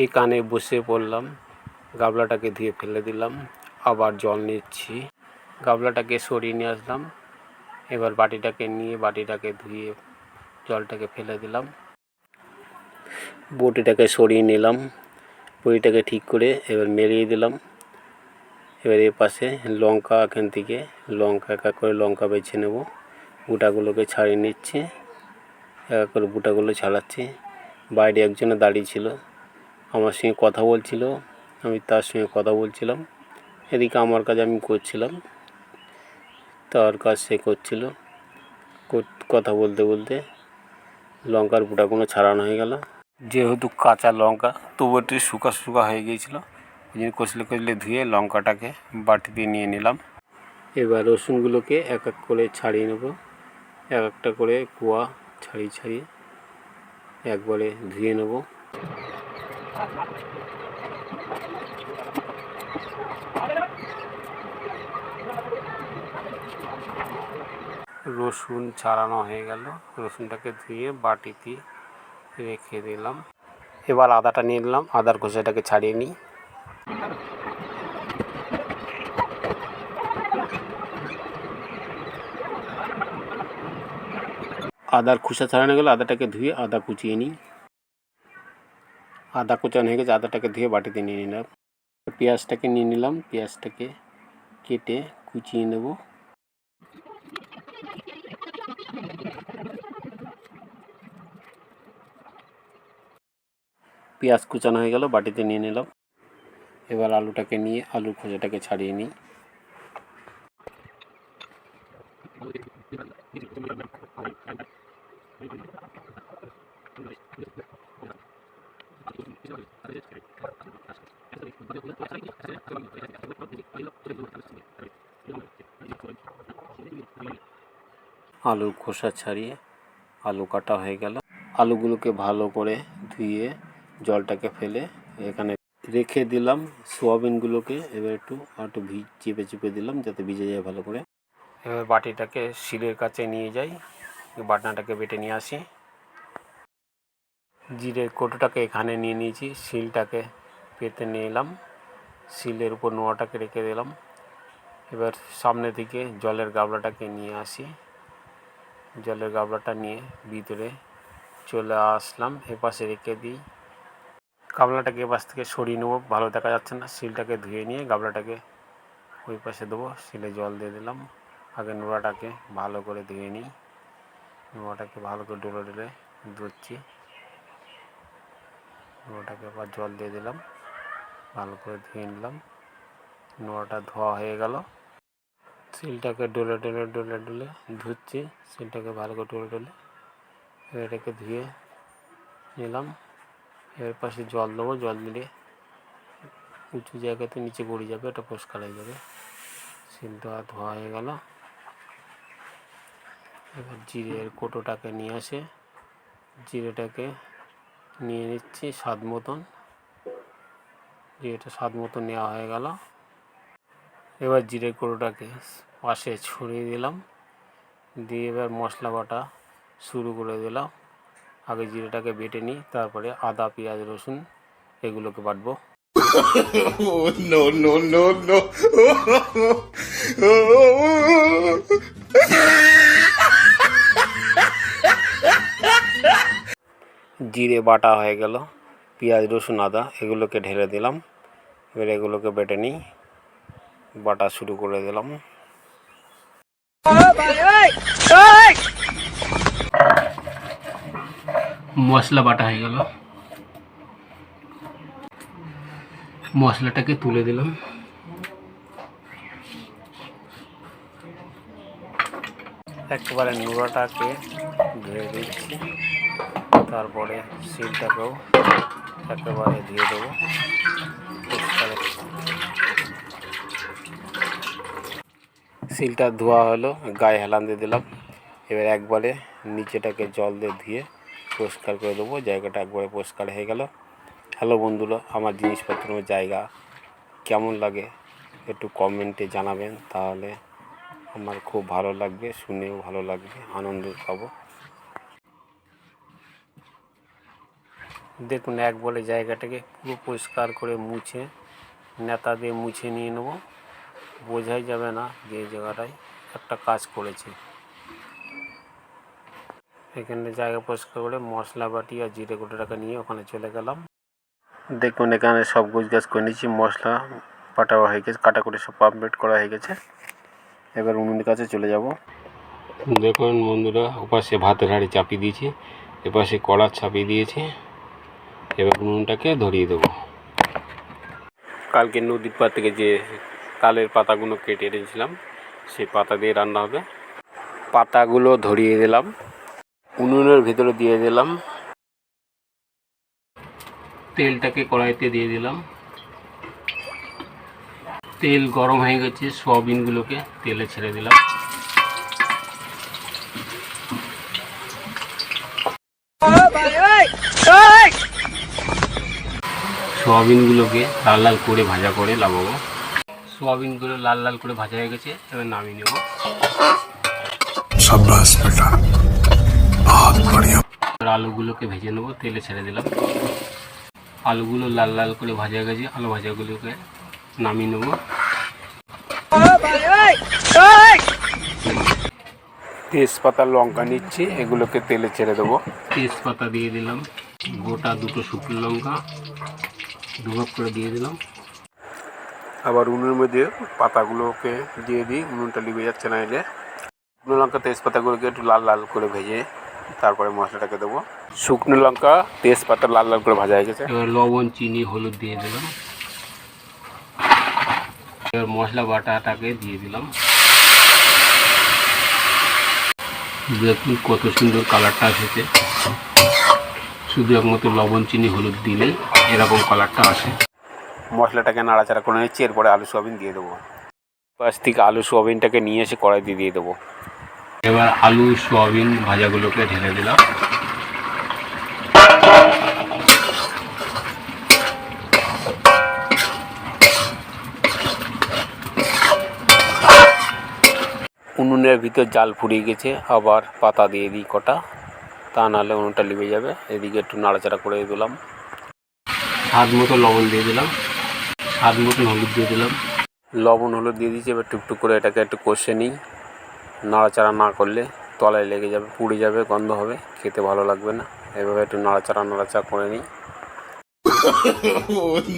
এই কানে বসে পড়লাম, গাবলাটাকে ধুয়ে ফেলে দিলাম, আবার জল নিচ্ছি, গাবলাটাকে সরিয়ে নিয়ে আসলাম। এবার বাটিটাকে নিয়ে বাটিটাকে ধুয়ে জলটাকে ফেলে দিলাম, বটিটাকে সরিয়ে নিলাম, বটিটাকে ঠিক করে এবার মেরিয়ে দিলাম। এবার এর পাশে লঙ্কা, এখান থেকে লঙ্কা এক এক করে লঙ্কা বেছে নেব, বুটাগুলোকে ছাড়িয়ে নিচ্ছি, এক এক করে বুটাগুলো ছাড়াচ্ছি। বাইরে একজনে দাঁড়িয়ে ছিল, আমার সঙ্গে কথা বলছিল, আমি তার সঙ্গে কথা বলছিলাম। এদিকে আমার কাজ আমি করছিলাম, তার কাজ সে করছিল। কথা বলতে বলতে লঙ্কার বুটাগুলো ছাড়ানো হয়ে গেল। যেহেতু কাঁচা লঙ্কা তবু একটু শুকা শুকা হয়ে গিয়েছিলো, ওই জন্য কষলে কষলে ধুয়ে লঙ্কাটাকে বাটিতে নিয়ে নিলাম। এবার রসুনগুলোকে এক এক করে ছাড়িয়ে নেব, এক একটা করে কোয়া ছাড়িয়ে ছাড়িয়ে একবারে ধুয়ে নেব। রসুন ছাড়ানো হয়ে গেল, রসুনটাকে ধুয়ে বাটিতে রেখে দিলাম। এবার আদাটা নিয়ে নিলাম, আদার খোসাটাকে ছাড়িয়ে নিই। আদার খোসা ছাড়ানো গেলে আদাটাকে ধুয়ে আদা কুচিয়ে নিই। আদা কুচানো হয়ে গেছে, আদাটাকে ধুয়ে বাটিতে নিয়ে নিলাম। পেঁয়াজটাকে নিয়ে নিলাম, পেঁয়াজটাকে কেটে কুচিয়ে নেব। পেঁয়াজ কুচানো হয়ে গেল, বাটিতে নিয়ে নিলাম। এবার আলুটাকে নিয়ে আলুর খোসাটাকে ছাড়িয়ে নিই। আলুর খোসা ছাড়িয়ে আলু কাটা হয়ে গেল। আলুগুলোকে ভালো করে ধুয়ে জলটাকে ফেলে এখানে রেখে দিলাম। সোয়াবিনগুলোকে এবার একটু চেপে চেপে দিলাম যাতে ভিজে যায় ভালো করে। এবার বাটিটাকে শিলের কাছে নিয়ে যাই, বাটনাটাকে বেটে নিয়ে আসি। জিরের কৌটোটাকে এখানে নিয়ে নিয়েছি, শিলটাকে পেতে নিয়ে এলাম, শিলের উপর নোয়াটাকে রেখে দিলাম। এবার সামনে থেকে জলের গাবলাটাকে নিয়ে আসি, জলের গাবলাটা নিয়ে ভিতরে চলে আসলাম, এপাশে রেখে দিই। গাবলাটাকে এপাশ থেকে সরিয়ে নেবো, ভালো দেখা যাচ্ছে না। শিলটাকে ধুয়ে নিয়ে গাবলাটাকে ওই পাশে দেবো, শিলে জল দিয়ে দিলাম। আগে নোড়াটাকে ভালো করে ধুয়ে নিই, নোড়াটাকে ভালো করে ডলে ডলে ধুচ্ছি। নোড়াটাকে আবার জল দিয়ে দিলাম, ভালো করে ধুয়ে নিলাম। নোড়াটা ধোয়া হয়ে গেল, শিলটাকে ডলে ডলে ডলে ডলে ধুচ্ছি, শিলটাকে ভালো করে ডলে ডলে এটাকে ধুয়ে নিলাম। এর পাশে জল দেবো, জল দিলে উঁচু জায়গাতে নিচে পড়ে যাবে, এটা পরিষ্কার হয়ে যাবে। শিলটা ধোয়া হয়ে গেল। এবার জিরের কৌটোটাকে নিয়ে আসে, জিরেটাকে নিয়ে নিচ্ছি স্বাদ মতন, জিরেটা স্বাদ মতন নেওয়া হয়ে গেল। এবার জিরের কৌটোটাকে পাশে ছড়িয়ে দিলাম, দিয়ে এবার মশলা বাটা শুরু করে দিলাম। আগে জিরেটাকে বেটে নিই, তারপরে আদা পেঁয়াজ রসুন এগুলোকে বাটবো। No, no, no, no. জিরে বাটা হয়ে গেল, পেঁয়াজ রসুন আদা এগুলোকে ঢেলে দিলাম। এবার এগুলোকে বেটে নিই, বাটা শুরু করে দিলাম। মশলা বাটা হয়ে গেল, মশলাটাকে তুলে দিলাম। একেবারে নোড়াটাকে ধুয়ে দিচ্ছি, তারপরে শিলটাকেও একেবারে ধুয়ে দেবো। শিলটা ধোয়া হলো, গায়ে হেলান দিয়ে দিলাম। এবার একবারে নিচেটাকে জল দিয়ে ধুয়ে পরিষ্কার করে দেবো, জায়গাটা একবারে পরিষ্কার হয়ে গেল। হ্যালো বন্ধুরা, আমার জিনিসপত্রের জায়গা কেমন লাগে একটু কমেন্টে জানাবেন, তাহলে আমার খুব ভালো লাগবে, শুনেও ভালো লাগবে, আনন্দ পাবো। দেখুন এক বলে জায়গাটাকে পুরো পরিষ্কার করে মুছে নেতা দিয়ে মুছে নিয়ে নেব, বোঝাই যাবে না যে এই জায়গাটায় একটা কাজ করেছে। এখানে জায়গা পরিষ্কার করে মশলা বাটি আর জিরে গুঁড়োটাকে নিয়ে ওখানে চলে গেলাম। দেখুন এখানে সব গোছগাছ করে নিয়েছি, মশলা বাটা হয়ে গেছে, কাটা করে সব কমপ্লিট করা হয়ে গেছে। এবার উনুনের কাছে চলে যাব। দেখুন বন্ধুরা, ওপাশে ভাতের হাঁড়ি চাপিয়ে দিয়েছি, এপাশে কড়া চাপিয়ে দিয়েছি। এবার উনুনটাকে ধরিয়ে দেবো। কালকে নদীর পাড় থেকে যে তালের পাতাগুলো কেটে এনেছিলাম সেই পাতা দিয়ে রান্না হবে। পাতাগুলো ধরিয়ে দিলাম, উনুনের ভিতরে দিয়ে দিলাম, তেলটাকে কড়াইতে দিয়ে দিলাম। তেল গরম হয়ে গেছে, সয়াবিনগুলোকে তেলে ছেড়ে দিলাম। সোয়াবিনগুলোকে লাল লাল করে ভাজা করে লাগাবো। সোয়াবিনগুলো লাল লাল করে ভাজা হয়ে গেছে, এবার নামিয়ে নেব। शाबाश बेटा, बहुत बढ़िया। আলুগুলোকে ভেজে নেব, তেলে ছেড়ে দিলাম। আলুগুলো লাল লাল করে ভাজা হয়ে গেছে, আলু ভাজাগুলোকে নামিয়ে নেব। তেজপাতা লঙ্কা নিচ্ছি, এগুলোকে তেলে ছেড়ে দেবো। তেজপাতা দিয়ে দিলাম, গোটা দুটো শুকনো লঙ্কা দুভাগ করে দিয়ে দিলাম। আবার উনুনের মধ্যে পাতাগুলোকে দিয়ে দিই, উনুনটা লিবে যাচ্ছে না এলে। শুকনো লঙ্কা তেজপাতাগুলোকে একটু লাল লাল করে ভেজে তারপরে মশলাটাকে দেবো। শুকনো লঙ্কা তেজপাতা লাল লাল করে ভাজা হয়ে গেছে, এবার লবণ চিনি হলুদ দিয়ে দিলাম। এবার মশলা বাটাটাকে দিয়ে দিলাম। দেখুন কত সুন্দর কালারটা এসেছে, শুধু একমাত্র লবণ চিনি হলুদ দিলেই এরকম কালারটা আসে। মশলাটাকে নাড়াচাড়া করে নিচ্ছি, এরপরে আলু সোয়াবিন দিয়ে দেবো। পাশ থেকে আলু সোয়াবিনটাকে নিয়ে এসে কড়াইতে দিয়ে দেবো। এবার আলু সোয়াবিন ভাজাগুলোকে ঢেলে দিলাম। উনুনের ভিতর জাল ফুরিয়ে গেছে, আবার পাতা দিয়ে দিই কটা, তা নাহলে উনুনটা লিবে যাবে। এদিকে একটু নাড়াচাড়া করে দিলাম। স্বাদ মতো লবণ দিয়ে দিলাম, স্বাদ মতো হলুদ দিয়ে দিলাম। লবণ হলুদ দিয়ে দিয়েছি, এবার টুকটুক করে এটাকে একটু কষে নিই। নাড়াচাড়া না করলে তলায় লেগে যাবে, পুড়ে যাবে, গন্ধ হবে, খেতে ভালো লাগবে না। এভাবে একটু নাড়াচাড়া করে নিই।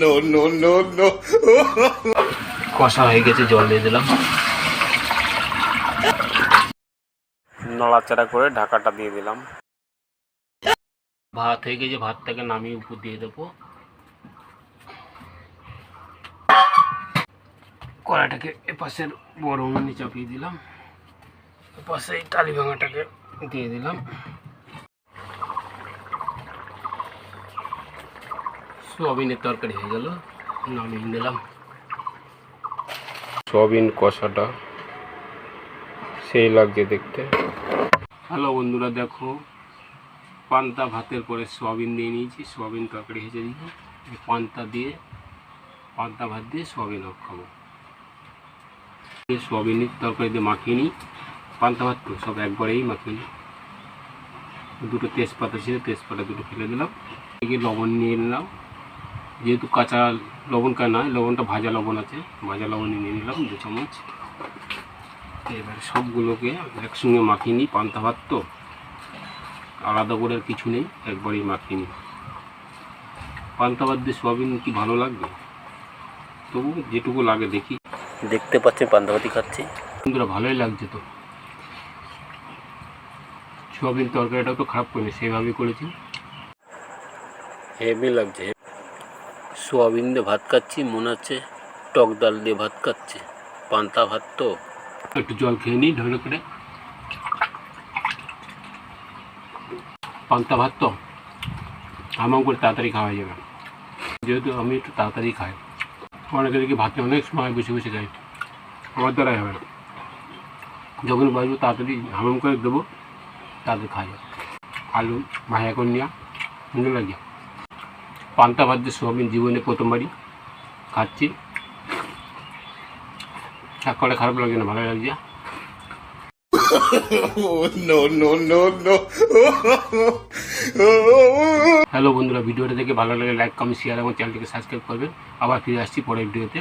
No, no, no, no. কষা হয়ে গেছে, জল দিয়ে দিলাম। নাড়াচাড়া করে ঢাকাটা দিয়ে দিলাম। ভাত হয়ে গেছে, ভাতটাকে নামিয়ে উপর দিয়ে দেবো। কড়াইটাকে এপাশের বড় উনুনে চাপিয়ে দিলাম, এপাশে এই টালি ভাঙাটাকে দিয়ে দিলাম। সোয়াবিনের তরকারি হয়ে গেল, নামিয়ে দিলাম। সোয়াবিন কষাটা সেই লাগছে দেখতে। হ্যালো বন্ধুরা, দেখো পান্তা ভাতের পরে সোয়াবিন দিয়ে নিয়েছি, সোয়াবিন তরকারি হয়েছে। দিকে পান্তা ভাত দিয়ে সোয়াবিন খাবো। সোয়াবিনের তরকারি দিয়ে মাখিয়ে নিই, পান্তা ভাত তো সব একবারেই মাখিয়ে নিই। দুটো তেজপাতা ছিল, তেজপাতা দুটো ফেলে দিলাম। এদিকে লবণ নিয়ে নিলাম, যেহেতু কাঁচা লবণ নয়, লবণটা ভাজা লবণ আছে, ভাজা লবণ নিয়ে নিলাম 2 চামচ। এবার সবগুলোকে একসঙ্গে মাখিয়ে নিই। পান্তা ভাত তো আলাদা করে আর কিছু নেই, একবারেই মাখিয়ে নিই। পান্তা ভাত দিয়ে সোয়াবিন কি ভালো লাগবে, তবু যেটুকু লাগে দেখি। দেখতে পাচ্ছেন পান্তা ভাতই খাচ্ছি বন্ধুরা, ভালোই লাগছে তো। সোয়াবিন তরকারিটা তো খারাপ করিনি, সেভাবেই করেছি, হেভি লাগছে। সোয়াবিন দিয়ে ভাত খাচ্ছি, মনে হচ্ছে টক ডাল দিয়ে ভাত খাচ্ছি। পান্তা ভাত তো। একটু জল খেয়ে নিই ঢলে করে। পান্তা ভাত তো আমার করে তাড়াতাড়ি খাওয়া যাবে, যেহেতু আমি একটু তাড়াতাড়ি খাই। অনেকে দেখি ভাতে অনেক সময় বসে বসে খাই, আমার দ্বারাই হবে না। যখন বাজবো তাড়াতাড়ি হামাম করে দেবো, তাড়াতাড়ি খাওয়া যাবে। আলু ভাজা করে নেওয়া সুন্দর লাগে। পান্তা ভাত দিয়ে সোয়াবিন জীবনে প্রথমবারই খাচ্ছি, এক করে খারাপ লাগে না, ভালো লাগছে। Oh, no, no, no, no. Hello বন্ধুরা, ভিডিওটা দেখে ভালো লাগলে লাইক কমেন্ট শেয়ার এবং চ্যানেলটিকে সাবস্ক্রাইব করবেন। আবার ফিরে আসছি পরের ভিডিওতে।